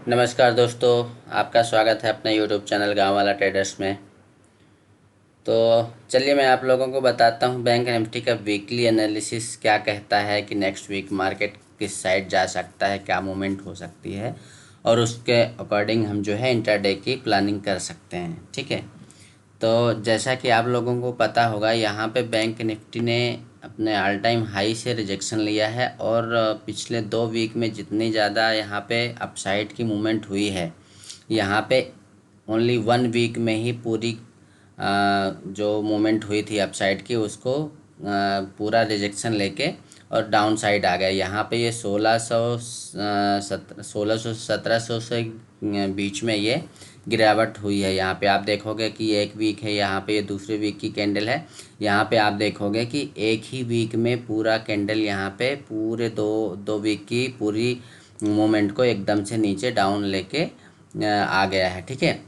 नमस्कार दोस्तों, आपका स्वागत है अपने यूट्यूब चैनल गांव वाला ट्रेडर्स में। तो चलिए मैं आप लोगों को बताता हूं बैंक निफ्टी का वीकली एनालिसिस क्या कहता है कि नेक्स्ट वीक मार्केट किस साइड जा सकता है, क्या मूवमेंट हो सकती है और उसके अकॉर्डिंग हम जो है इंट्राडे की प्लानिंग कर सकते हैं। ठीक है। तो जैसा कि आप लोगों को पता होगा, यहाँ पे बैंक निफ्टी ने अपने ऑल टाइम हाई से रिजेक्शन लिया है और पिछले 2 वीक में जितनी ज़्यादा यहाँ पे अपसाइड की मूवमेंट हुई है, यहाँ पे ओनली 1 वीक में ही पूरी जो मूवमेंट हुई थी अपसाइड की उसको पूरा रिजेक्शन लेके और डाउन साइड आ गया। यहाँ पे ये 1600 से बीच में ये गिरावट हुई है। यहाँ पे आप देखोगे कि एक वीक है, यहाँ पे ये दूसरे वीक की कैंडल है। यहाँ पे आप देखोगे कि एक ही वीक में पूरा कैंडल यहाँ पे पूरे दो वीक की पूरी मूवमेंट को एकदम से नीचे डाउन लेके आ गया है। ठीक है।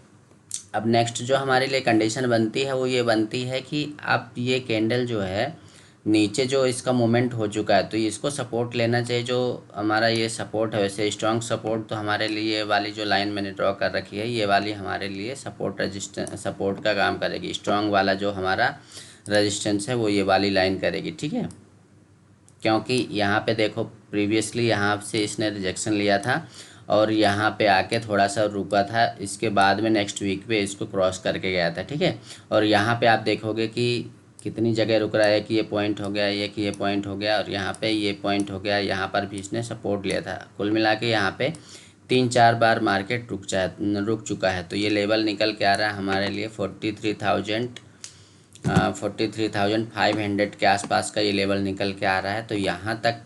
अब नेक्स्ट जो हमारे लिए कंडीशन बनती है वो ये बनती है कि अब ये कैंडल जो है नीचे जो इसका मूवमेंट हो चुका है तो इसको सपोर्ट लेना चाहिए। जो हमारा ये सपोर्ट है, वैसे स्ट्रॉन्ग सपोर्ट तो हमारे लिए ये वाली जो लाइन मैंने ड्रॉ कर रखी है, ये वाली हमारे लिए सपोर्ट का काम करेगी। स्ट्रॉन्ग वाला जो हमारा रेजिस्टेंस है वो ये वाली लाइन करेगी। ठीक है। क्योंकि यहाँ पे देखो प्रीवियसली यहाँ से इसने रिजेक्शन लिया था और यहाँ पे आके थोड़ा सा रुका था, इसके बाद में नेक्स्ट वीक पे इसको क्रॉस करके गया था। ठीक है। और यहाँ पे आप देखोगे कि कितनी जगह रुक रहा है कि ये पॉइंट हो गया, ये कि ये पॉइंट हो गया और यहाँ पे ये पॉइंट हो गया। यहाँ पर भी इसने सपोर्ट लिया था। कुल मिला के यहाँ पे 3-4 बार मार्केट रुक चुका है। तो ये लेवल निकल के आ रहा है हमारे लिए 43,500 के आसपास का ये लेवल निकल के आ रहा है। तो यहाँ तक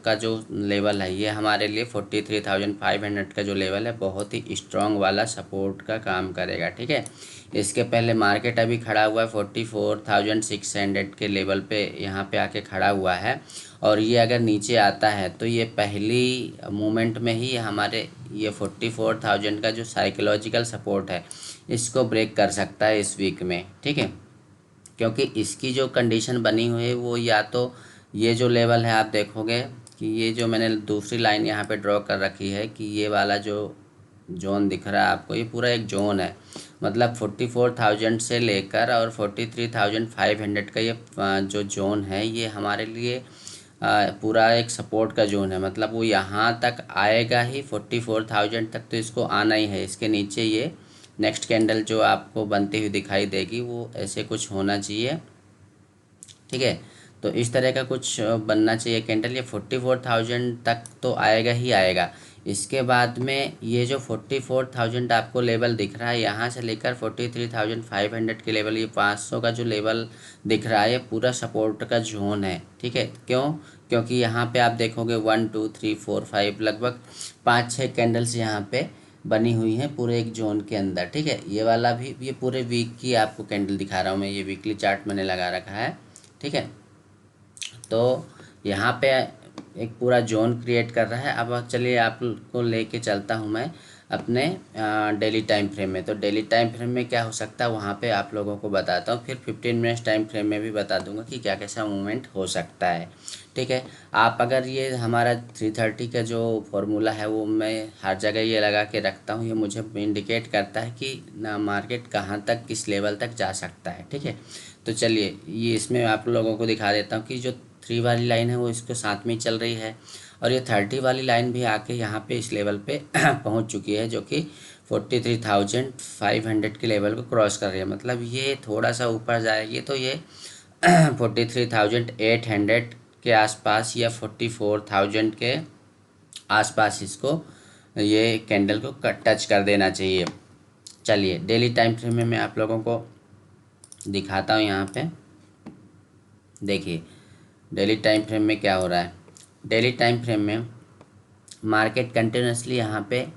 का जो लेवल है ये हमारे लिए 43,500 का जो लेवल है बहुत ही स्ट्रॉन्ग वाला सपोर्ट का काम करेगा। ठीक है। इसके पहले मार्केट अभी खड़ा हुआ है 44,600 के लेवल पे, यहाँ पे आके खड़ा हुआ है और ये अगर नीचे आता है तो ये पहली मूवमेंट में ही हमारे ये 44,000 का जो साइकोलॉजिकल सपोर्ट है इसको ब्रेक कर सकता है इस वीक में। ठीक है। क्योंकि इसकी जो कंडीशन बनी हुई है वो या तो ये जो लेवल है आप देखोगे कि ये जो मैंने दूसरी लाइन यहाँ पे ड्रॉ कर रखी है कि ये वाला जो जोन दिख रहा है आपको, ये पूरा एक जोन है। मतलब 44,000 से लेकर और 43,500 का ये जो जोन है ये हमारे लिए पूरा एक सपोर्ट का जोन है। मतलब वो यहाँ तक आएगा ही, 44,000 तक तो इसको आना ही है। इसके नीचे ये नेक्स्ट कैंडल जो आपको बनती हुई दिखाई देगी वो ऐसे कुछ होना चाहिए। ठीक है। तो इस तरह का कुछ बनना चाहिए कैंडल। ये 44,000 तक तो आएगा ही आएगा। इसके बाद में ये जो 44,000 आपको लेवल दिख रहा है, यहाँ से लेकर 43,500 के लेवल, ये 500 का जो लेवल दिख रहा है ये पूरा सपोर्ट का जोन है। ठीक है। क्यों? क्योंकि यहाँ पे आप देखोगे 1 2 3 4 5 लगभग 5-6 कैंडल्स यहाँ पे बनी हुई हैं पूरे एक जोन के अंदर। ठीक है। ये वाला भी, ये पूरे वीक की आपको कैंडल दिखा रहा हूँ मैं, ये वीकली चार्ट मैंने लगा रखा है। ठीक है। तो यहाँ पे एक पूरा जोन क्रिएट कर रहा है। अब चलिए आपको लेके चलता हूँ मैं अपने डेली टाइम फ्रेम में। तो डेली टाइम फ्रेम में क्या हो सकता है वहाँ पे आप लोगों को बताता हूँ, फिर 15 मिनट्स टाइम फ्रेम में भी बता दूंगा कि क्या कैसा मूवमेंट हो सकता है। ठीक है। आप अगर ये हमारा 330 का जो फॉर्मूला है वो मैं हर जगह ये लगा के रखता हूँ, ये मुझे इंडिकेट करता है कि ना मार्केट कहाँ तक किस लेवल तक जा सकता है। ठीक है। तो चलिए ये इसमें आप लोगों को दिखा देता हूँ कि जो 3 वाली लाइन है वो इसके साथ में चल रही है और ये 30 वाली लाइन भी आके यहाँ पे इस लेवल पे पहुँच चुकी है जो कि 43,500 के लेवल को क्रॉस कर रही है। मतलब ये थोड़ा सा ऊपर जाएगी तो ये 43,800 के आसपास या 44,000 के आसपास इसको ये कैंडल को टच कर देना चाहिए। चलिए डेली टाइम फ्रेम में मैं आप लोगों को दिखाता हूँ। यहाँ पे देखिए डेली टाइम फ्रेम में क्या हो रहा है। डेली टाइम फ्रेम में मार्केट कंटिन्यूसली यहाँ पे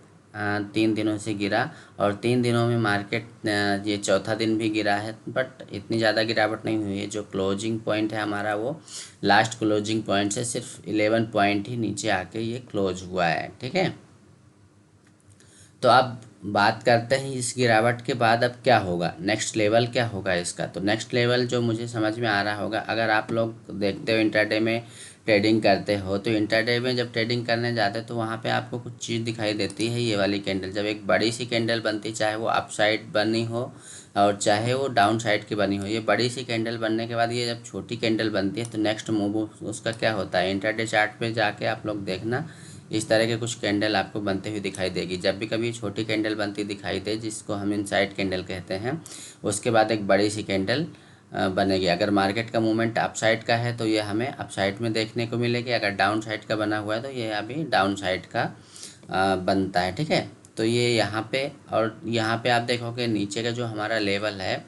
3 दिनों से गिरा और 3 दिनों में मार्केट ये चौथा दिन भी गिरा है, बट इतनी ज़्यादा गिरावट नहीं हुई है। जो क्लोजिंग पॉइंट है हमारा वो लास्ट क्लोजिंग पॉइंट से सिर्फ 11 पॉइंट ही नीचे आके ये क्लोज हुआ है। ठीक है। तो अब बात करते हैं इस गिरावट के बाद अब क्या होगा, नेक्स्ट लेवल क्या होगा इसका। तो नेक्स्ट लेवल जो मुझे समझ में आ रहा होगा, अगर आप लोग देखते हो इंट्राडे में ट्रेडिंग करते हो तो इंट्राडे में जब ट्रेडिंग करने जाते हो तो वहाँ पे आपको कुछ चीज़ दिखाई देती है। ये वाली कैंडल जब एक बड़ी सी कैंडल बनती, चाहे वो अप साइड बनी हो और चाहे वो डाउन साइड की बनी हो, ये बड़ी सी कैंडल बनने के बाद ये जब छोटी कैंडल बनती है तो नेक्स्ट मूव उसका क्या होता है, इंट्राडे चार्ट पे जाके आप लोग देखना, इस तरह के कुछ कैंडल आपको बनते हुए दिखाई देगी। जब भी कभी छोटी कैंडल बनती दिखाई दे, जिसको हम इनसाइड कैंडल कहते हैं, उसके बाद एक बड़ी सी कैंडल बनेगी। अगर मार्केट का मूवमेंट अप साइड का है तो ये हमें अप साइड में देखने को मिलेगी, अगर डाउन साइड का बना हुआ है तो ये अभी डाउन साइड का बनता है। ठीक है, तो ये यहाँ पे, और यहाँ पे आप देखोगे नीचे का जो हमारा लेवल है,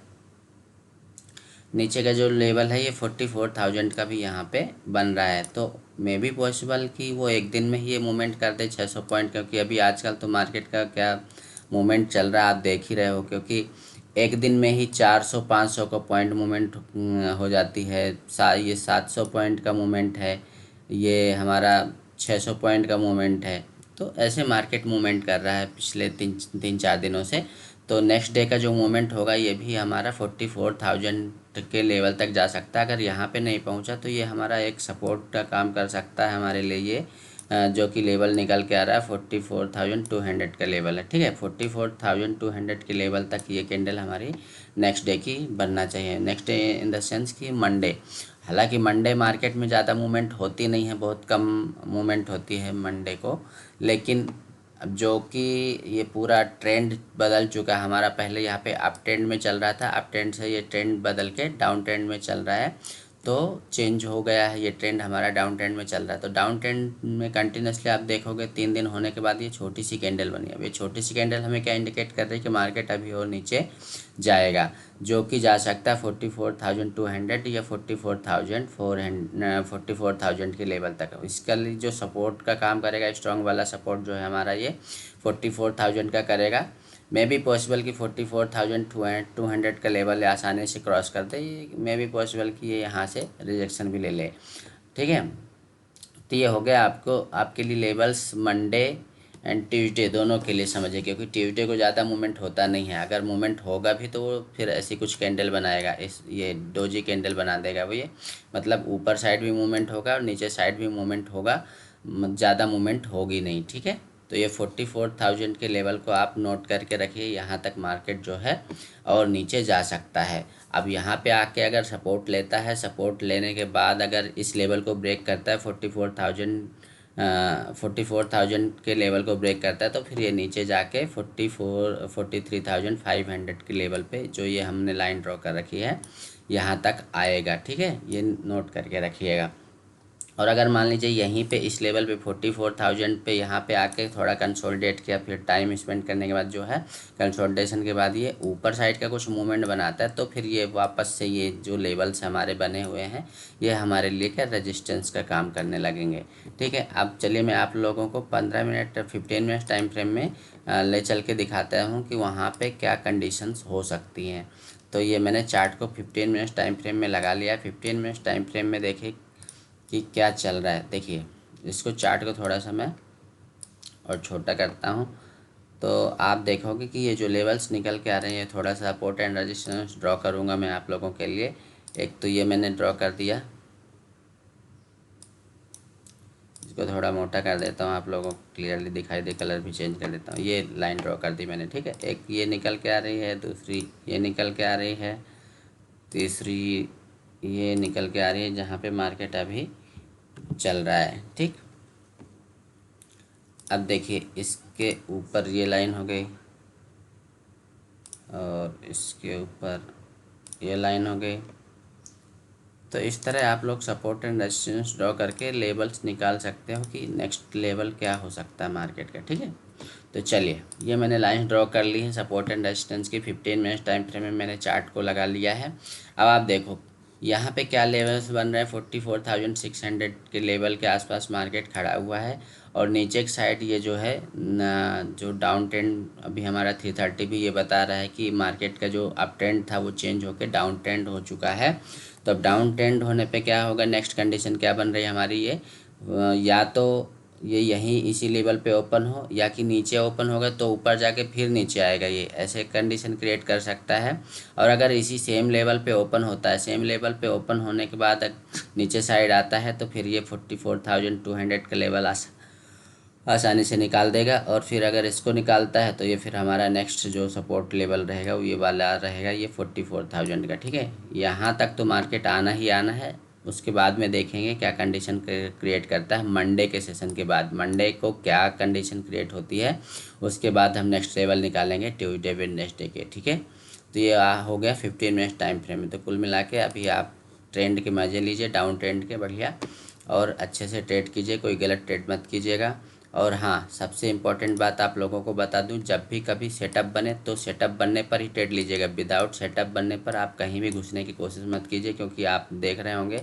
नीचे का जो लेवल है ये 44,000 का भी यहाँ पे बन रहा है। तो मे बी पॉसिबल कि वो एक दिन में ही ये मूवमेंट कर दे 600 पॉइंट, क्योंकि अभी आजकल तो मार्केट का क्या मूवमेंट चल रहा है आप देख ही रहे हो, क्योंकि एक दिन में ही 400-500 का पॉइंट मूवमेंट हो जाती है। ये 700 पॉइंट का मूवमेंट है, ये हमारा 600 पॉइंट का मूवमेंट है। तो ऐसे मार्केट मूवमेंट कर रहा है पिछले तीन चार दिनों से। तो नेक्स्ट डे का जो मूवमेंट होगा ये भी हमारा 44,000 के लेवल तक जा सकता है। अगर यहाँ पे नहीं पहुँचा तो ये हमारा एक सपोर्ट का काम कर सकता है हमारे लिए, ये जो कि लेवल निकल के आ रहा है 44,200 का लेवल है। ठीक है, 44,200 के लेवल तक ये कैंडल हमारी नेक्स्ट डे की बनना चाहिए। Next day in the sense कि मंडे। हालांकि मंडे मार्केट में ज़्यादा मूवमेंट होती नहीं है, बहुत कम मूवमेंट होती है मंडे को, लेकिन अब जो कि ये पूरा ट्रेंड बदल चुका है हमारा। पहले यहाँ पे अप ट्रेंड में चल रहा था, अप ट्रेंड से ये ट्रेंड बदल के डाउन ट्रेंड में चल रहा है, तो चेंज हो गया है, ये ट्रेंड हमारा डाउन ट्रेंड में चल रहा है। तो डाउन ट्रेंड में कंटिन्यूसली आप देखोगे 3 दिन होने के बाद ये छोटी सी कैंडल बनी। अब ये छोटी सी कैंडल हमें क्या इंडिकेट कर रही है कि मार्केट अभी और नीचे जाएगा, जो कि जा सकता है 44,200 या 44,000 के लेवल तक। इसका लिए जो सपोर्ट का काम करेगा, स्ट्रॉन्ग वाला सपोर्ट जो है हमारा ये 44,000 का करेगा। मे बी पॉसिबल कि 44,200 का लेवल आसानी से क्रॉस कर दे, मे बी पॉसिबल कि ये यहाँ से रिजेक्शन भी ले ले। ठीक है, तो ये हो गया आपको आपके लिए लेवल्स मंडे एंड ट्यूसडे दोनों के लिए समझिए, क्योंकि ट्यूसडे को ज़्यादा मूवमेंट होता नहीं है। अगर मूवमेंट होगा भी तो वो फिर ऐसी कुछ कैंडल बनाएगा, इस ये डोजी कैंडल बना देगा वो, ये मतलब ऊपर साइड भी मूवमेंट होगा और नीचे साइड भी मूवमेंट होगा, ज़्यादा मूवमेंट होगी नहीं। ठीक है, तो ये 44,000 के लेवल को आप नोट करके रखिए, यहाँ तक मार्केट जो है और नीचे जा सकता है। अब यहाँ पे आके अगर सपोर्ट लेता है, सपोर्ट लेने के बाद अगर इस लेवल को ब्रेक करता है 44,000 के लेवल को ब्रेक करता है, तो फिर ये नीचे जाके 43,500 के लेवल पे, जो ये हमने लाइन ड्रॉ कर रखी है, यहाँ तक आएगा। ठीक है, ये नोट करके रखिएगा। और अगर मान लीजिए यहीं पे इस लेवल पे 44,000 पे यहाँ पे आके थोड़ा कंसोलिडेट किया, फिर टाइम स्पेंड करने के बाद जो है कंसोलिडेशन के बाद ये ऊपर साइड का कुछ मूवमेंट बनाता है, तो फिर ये वापस से ये जो लेवल्स हमारे बने हुए हैं ये हमारे लिए क्या रेजिस्टेंस का काम करने लगेंगे। ठीक है, अब चलिए मैं आप लोगों को 15 मिनट 15 मिनट टाइम फ्रेम में ले चल के दिखाता हूँ कि वहाँ पर क्या कंडीशंस हो सकती हैं। तो ये मैंने चार्ट को 15 मिनट्स टाइम फ्रेम में लगा लिया। 15 मिनट्स टाइम फ्रेम में देखिए कि क्या चल रहा है। देखिए, इसको चार्ट को थोड़ा सा मैं और छोटा करता हूँ, तो आप देखोगे कि ये जो लेवल्स निकल के आ रहे हैं, ये थोड़ा सा सपोर्ट एंड रेजिस्टेंस ड्रॉ करूँगा मैं आप लोगों के लिए। एक तो ये मैंने ड्रॉ कर दिया, इसको थोड़ा मोटा कर देता हूँ, आप लोगों को क्लियरली दिखाई दे, कलर भी चेंज कर देता हूँ। ये लाइन ड्रॉ कर दी मैंने। ठीक है, एक ये निकल के आ रही है, दूसरी ये निकल के आ रही है, तीसरी ये निकल के आ रही है, जहाँ पे मार्केट अभी चल रहा है। ठीक, अब देखिए इसके ऊपर ये लाइन हो गई और इसके ऊपर ये लाइन हो गई। तो इस तरह आप लोग सपोर्ट एंड रेजिस्टेंस ड्रॉ करके लेवल्स निकाल सकते हो कि नेक्स्ट लेवल क्या हो सकता है मार्केट का। ठीक है, तो चलिए ये मैंने लाइन ड्रॉ कर ली है सपोर्ट एंड रेजिस्टेंस की। 15 मिनट्स टाइम फ्रेम में मैंने चार्ट को लगा लिया है। अब आप देखो यहाँ पे क्या लेवल्स बन रहे हैं, 44,600 के लेवल के आसपास मार्केट खड़ा हुआ है, और नीचे की साइड ये जो है जो डाउन ट्रेंड अभी हमारा 330 भी ये बता रहा है कि मार्केट का जो अप ट्रेंड था वो चेंज होकर डाउन ट्रेंड हो चुका है। तो अब डाउन ट्रेंड होने पे क्या होगा, नेक्स्ट कंडीशन क्या बन रही है हमारी, ये या तो ये यहीं इसी लेवल पे ओपन हो, या कि नीचे ओपन होगा तो ऊपर जाके फिर नीचे आएगा, ये ऐसे कंडीशन क्रिएट कर सकता है। और अगर इसी सेम लेवल पे ओपन होता है, सेम लेवल पे ओपन होने के बाद नीचे साइड आता है, तो फिर ये 44,200 का लेवल आसानी से निकाल देगा। और फिर अगर इसको निकालता है तो ये फिर हमारा नेक्स्ट जो सपोर्ट लेवल रहेगा वो ये वाला रहेगा, ये 44,000 का। ठीक है, यहाँ तक तो मार्केट आना ही आना है। उसके बाद में देखेंगे क्या कंडीशन क्रिएट करता है मंडे के सेशन के बाद, मंडे को क्या कंडीशन क्रिएट होती है, उसके बाद हम नेक्स्ट लेवल निकालेंगे ट्यूसडे वेडनेसडे के। ठीक है, तो ये हो गया 15 मिनट टाइम फ्रेम में। तो कुल मिला के अभी आप ट्रेंड के मज़े लीजिए, डाउन ट्रेंड के बढ़िया, और अच्छे से ट्रेड कीजिए, कोई गलत ट्रेड मत कीजिएगा। और हाँ, सबसे इम्पोर्टेंट बात आप लोगों को बता दूं, जब भी कभी सेटअप बने तो सेटअप बनने पर ही ट्रेड लीजिएगा। विदाउट सेटअप बनने पर आप कहीं भी घुसने की कोशिश मत कीजिए, क्योंकि आप देख रहे होंगे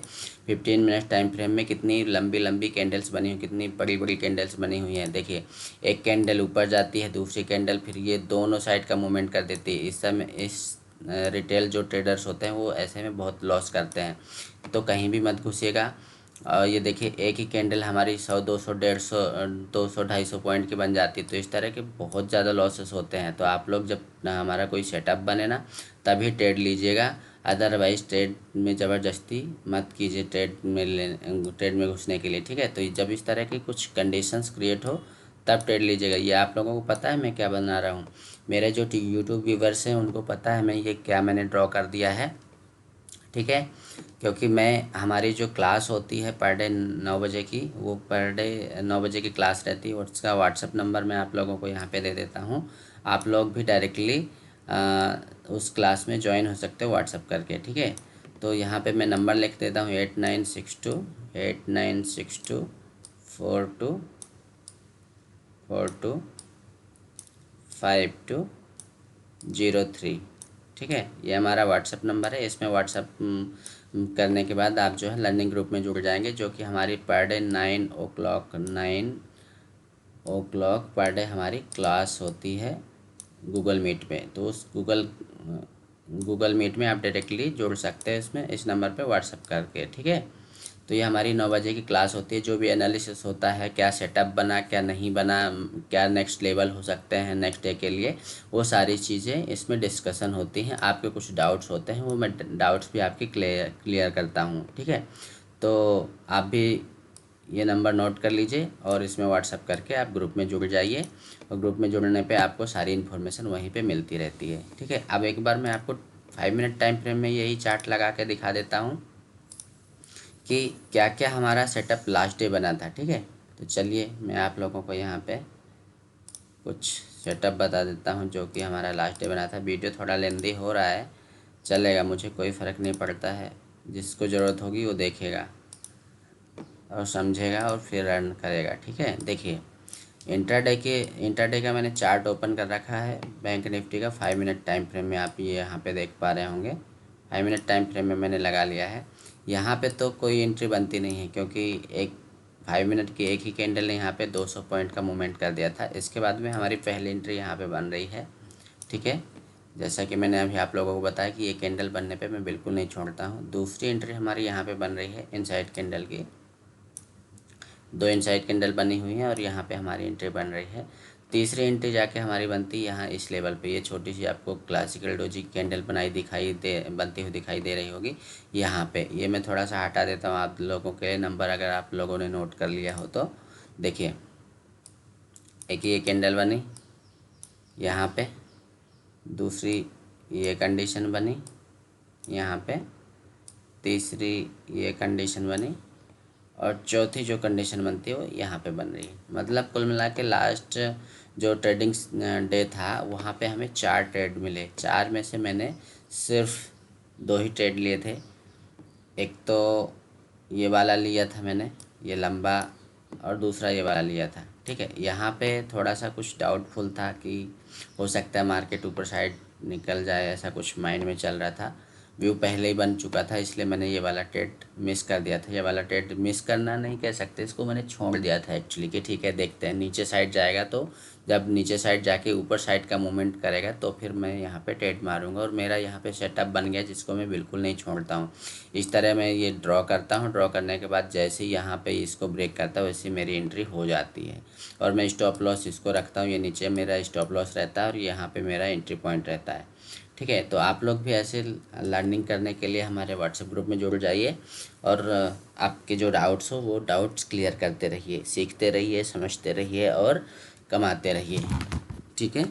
15 मिनट टाइम फ्रेम में कितनी लंबी लंबी कैंडल्स बनी हुई, कितनी बड़ी बड़ी कैंडल्स बनी हुई हैं। देखिए, एक कैंडल ऊपर जाती है, दूसरी कैंडल फिर ये दोनों साइड का मूवमेंट कर देती है। इस समय इस रिटेल जो ट्रेडर्स होते हैं वो ऐसे में बहुत लॉस करते हैं, तो कहीं भी मत घुसिएगा। और ये देखिए, एक ही कैंडल हमारी 100 200 150 200 250 पॉइंट की बन जाती है, तो इस तरह के बहुत ज़्यादा लॉसेस होते हैं। तो आप लोग जब ना हमारा कोई सेटअप बने ना, तभी ट्रेड लीजिएगा, अदरवाइज़ ट्रेड में ज़बरदस्ती मत कीजिए ट्रेड में घुसने के लिए। ठीक है, तो जब इस तरह की कुछ कंडीशंस क्रिएट हो तब ट्रेड लीजिएगा। ये आप लोगों को पता है मैं क्या बना रहा हूँ, मेरे जो यूट्यूब व्यूवर्स हैं उनको पता है मैं ये क्या मैंने ड्रॉ कर दिया है। ठीक है, क्योंकि मैं हमारी जो क्लास होती है पर डे 9 बजे की, वो पर डे 9 बजे की क्लास रहती है, उसका व्हाट्सअप नंबर मैं आप लोगों को यहाँ पे दे देता हूँ। आप लोग भी डायरेक्टली उस क्लास में ज्वाइन हो सकते हो व्हाट्सअप करके। ठीक है, तो यहाँ पे मैं नंबर लिख देता हूँ 8962 ठीक है, ये हमारा व्हाट्सअप नंबर है। इसमें व्हाट्सअप करने के बाद आप जो है लर्निंग ग्रुप में जुड़ जाएंगे, जो कि हमारी per day 9 o'clock per day हमारी क्लास होती है गूगल मीट पे। तो उस गूगल मीट में आप डायरेक्टली जुड़ सकते हैं इसमें, इस नंबर पे व्हाट्सअप करके। ठीक है, तो ये हमारी 9 बजे की क्लास होती है। जो भी एनालिसिस होता है, क्या सेटअप बना क्या नहीं बना, क्या नेक्स्ट लेवल हो सकते हैं नेक्स्ट डे के लिए, वो सारी चीज़ें इसमें डिस्कशन होती हैं। आपके कुछ डाउट्स होते हैं, वो मैं डाउट्स भी आपके क्लियर करता हूँ। ठीक है, तो आप भी ये नंबर नोट कर लीजिए और इसमें व्हाट्सअप करके आप ग्रुप में जुड़ जाइए, और ग्रुप में जुड़ने पे आपको सारी इन्फॉर्मेशन वहीं पे मिलती रहती है। ठीक है, अब एक बार मैं आपको 5 मिनट टाइम फ्रेम में यही चार्ट लगा के दिखा देता हूँ कि क्या क्या हमारा सेटअप लास्ट डे बना था। ठीक है, तो चलिए मैं आप लोगों को यहाँ पे कुछ सेटअप बता देता हूँ जो कि हमारा लास्ट डे बना था। वीडियो थोड़ा लेंदी हो रहा है, चलेगा, मुझे कोई फ़र्क नहीं पड़ता है। जिसको ज़रूरत होगी वो देखेगा और समझेगा और फिर रन करेगा। ठीक है, देखिए इंटरडे का मैंने चार्ट ओपन कर रखा है बैंक निफ्टी का 5 मिनट टाइम फ्रेम में। आप ये यहाँ पे देख पा रहे होंगे, 5 मिनट टाइम फ्रेम में मैंने लगा लिया है। यहाँ पे तो कोई एंट्री बनती नहीं है, क्योंकि एक 5 मिनट की एक ही कैंडल ने यहाँ पे 200 पॉइंट का मूवमेंट कर दिया था। इसके बाद में हमारी पहली एंट्री यहाँ पे बन रही है। ठीक है, जैसा कि मैंने अभी आप लोगों को बताया कि ये कैंडल बनने पे मैं बिल्कुल नहीं छोड़ता हूँ। दूसरी एंट्री हमारी यहाँ पे बन रही है इनसाइड कैंडल की, 2 इनसाइड कैंडल बनी हुई हैं और यहाँ पे हमारी एंट्री बन रही है। तीसरी एंट्री जाके हमारी बनती है यहाँ इस लेवल पे। ये छोटी सी आपको क्लासिकल डोजी कैंडल बनती हुई दिखाई दे रही होगी यहाँ पे। ये मैं थोड़ा सा हटा देता हूँ आप लोगों के नंबर, अगर आप लोगों ने नोट कर लिया हो तो। देखिए, एक ये कैंडल बनी यहाँ पे, दूसरी ये कंडीशन बनी यहाँ पे, तीसरी ये कंडीशन बनी, और चौथी जो कंडीशन बनती है वो यहाँ पे बन रही है। मतलब कुल मिला के लास्ट जो ट्रेडिंग डे था वहाँ पे हमें 4 ट्रेड मिले। 4 में से मैंने सिर्फ 2 ही ट्रेड लिए थे। एक तो ये वाला लिया था मैंने, ये लंबा, और दूसरा ये वाला लिया था। ठीक है, यहाँ पे थोड़ा सा कुछ डाउटफुल था कि हो सकता है मार्केट ऊपर साइड निकल जाए, ऐसा कुछ माइंड में चल रहा था। व्यू पहले ही बन चुका था, इसलिए मैंने ये वाला ट्रेड मिस कर दिया था। ये वाला ट्रेड मिस करना नहीं कह सकते इसको, मैंने छोड़ दिया था एक्चुअली कि ठीक है देखते हैं नीचे साइड जाएगा, तो जब नीचे साइड जाके ऊपर साइड का मूवमेंट करेगा तो फिर मैं यहाँ पे ट्रेड मारूंगा। और मेरा यहाँ पे सेटअप बन गया जिसको मैं बिल्कुल नहीं छोड़ता हूँ। इस तरह मैं ये ड्रॉ करता हूँ, ड्रॉ करने के बाद जैसे ही यहाँ पे इसको ब्रेक करता हूँ वैसे मेरी एंट्री हो जाती है। और मैं स्टॉप लॉस इसको रखता हूँ, ये नीचे मेरा स्टॉप लॉस रहता है और यहाँ पे मेरा एंट्री पॉइंट रहता है। ठीक है, तो आप लोग भी ऐसे लर्निंग करने के लिए हमारे व्हाट्सएप ग्रुप में जुड़ जाइए और आपके जो डाउट्स हो वो डाउट्स क्लियर करते रहिए, सीखते रहिए, समझते रहिए और कमाते रहिए। ठीक है।